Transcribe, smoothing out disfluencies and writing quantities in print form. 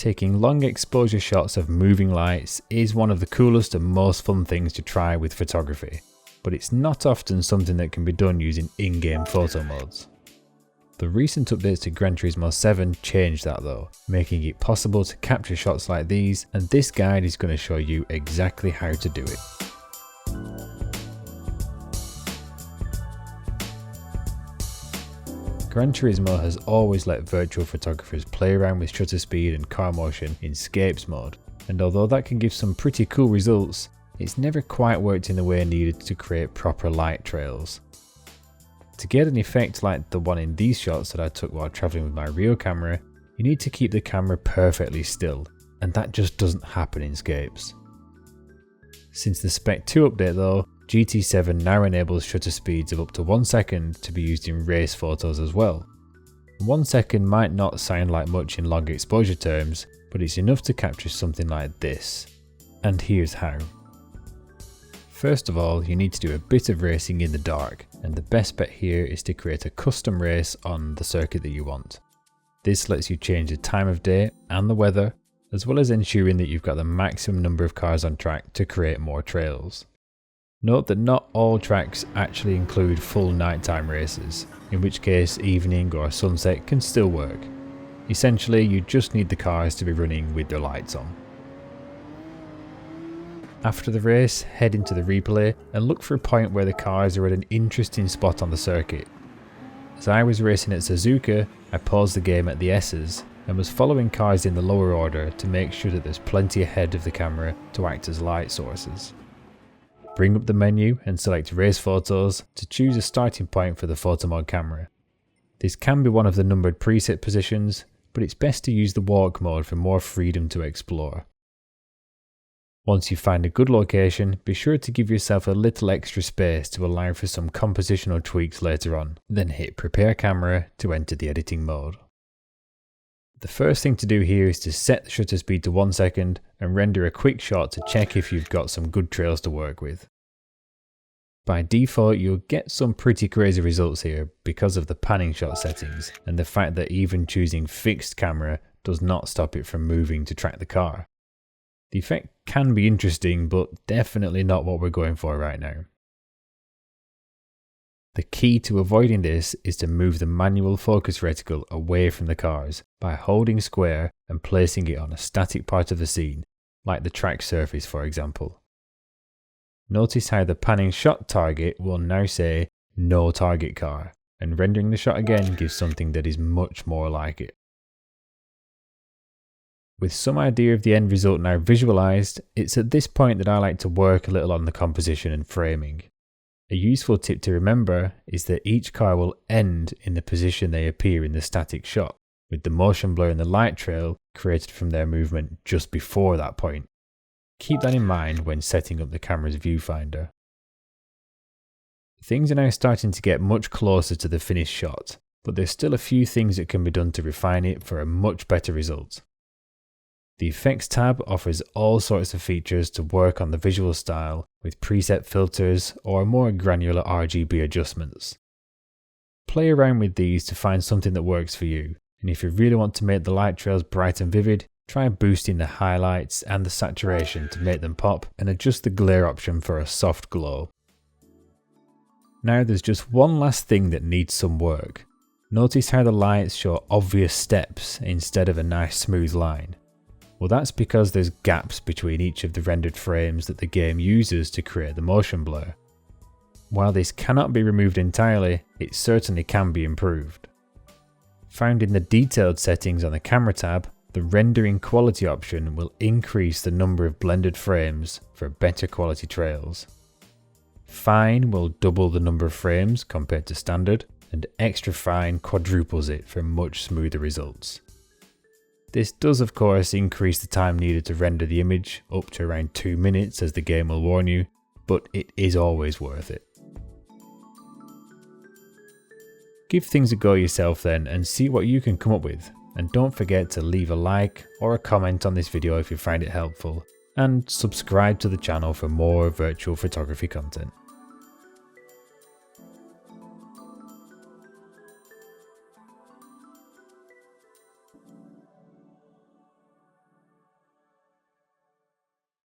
Taking long exposure shots of moving lights is one of the coolest and most fun things to try with photography, but it's not often something that can be done using in-game photo modes. The recent updates to Gran Turismo 7 changed that though, making it possible to capture shots like these, and this guide is going to show you exactly how to do it. Gran Turismo has always let virtual photographers play around with shutter speed and car motion in Scapes Mode, and although that can give some pretty cool results, it's never quite worked in the way needed to create proper light trails. To get an effect like the one in these shots that I took while travelling with my real camera, you need to keep the camera perfectly still, and that just doesn't happen in Scapes. Since the Spec 2 update though, GT7 now enables shutter speeds of up to 1 second to be used in race photos as well. 1 second might not sound like much in long exposure terms, but it's enough to capture something like this. And here's how. First of all, you need to do a bit of racing in the dark, and the best bet here is to create a custom race on the circuit that you want. This lets you change the time of day and the weather, as well as ensuring that you've got the maximum number of cars on track to create more trails. Note that not all tracks actually include full nighttime races, in which case evening or sunset can still work. Essentially, you just need the cars to be running with their lights on. After the race, head into the replay and look for a point where the cars are at an interesting spot on the circuit. As I was racing at Suzuka, I paused the game at the S's and was following cars in the lower order to make sure that there's plenty ahead of the camera to act as light sources. Bring up the menu and select Race Photos to choose a starting point for the photo mode camera. This can be one of the numbered preset positions, but it's best to use the walk mode for more freedom to explore. Once you find a good location, be sure to give yourself a little extra space to allow for some compositional tweaks later on, then hit Prepare Camera to enter the editing mode. The first thing to do here is to set the shutter speed to 1 second and render a quick shot to check if you've got some good trails to work with. By default, you'll get some pretty crazy results here because of the panning shot settings and the fact that even choosing fixed camera does not stop it from moving to track the car. The effect can be interesting, but definitely not what we're going for right now. The key to avoiding this is to move the manual focus reticle away from the cars by holding square and placing it on a static part of the scene, like the track surface for example. Notice how the panning shot target will now say no target car, and rendering the shot again gives something that is much more like it. With some idea of the end result now visualized, it's at this point that I like to work a little on the composition and framing. A useful tip to remember is that each car will end in the position they appear in the static shot, with the motion blur and the light trail created from their movement just before that point. Keep that in mind when setting up the camera's viewfinder. Things are now starting to get much closer to the finished shot, but there's still a few things that can be done to refine it for a much better result. The Effects tab offers all sorts of features to work on the visual style with preset filters or more granular RGB adjustments. Play around with these to find something that works for you, and if you really want to make the light trails bright and vivid, try boosting the highlights and the saturation to make them pop and adjust the glare option for a soft glow. Now there's just one last thing that needs some work. Notice how the lights show obvious steps instead of a nice smooth line. Well, that's because there's gaps between each of the rendered frames that the game uses to create the motion blur. While this cannot be removed entirely, it certainly can be improved. Found in the detailed settings on the camera tab, the rendering quality option will increase the number of blended frames for better quality trails. Fine will double the number of frames compared to standard, and extra fine quadruples it for much smoother results. This does of course increase the time needed to render the image up to around 2 minutes, as the game will warn you, but it is always worth it. Give things a go yourself then and see what you can come up with, and don't forget to leave a like or a comment on this video if you find it helpful, and subscribe to the channel for more virtual photography content.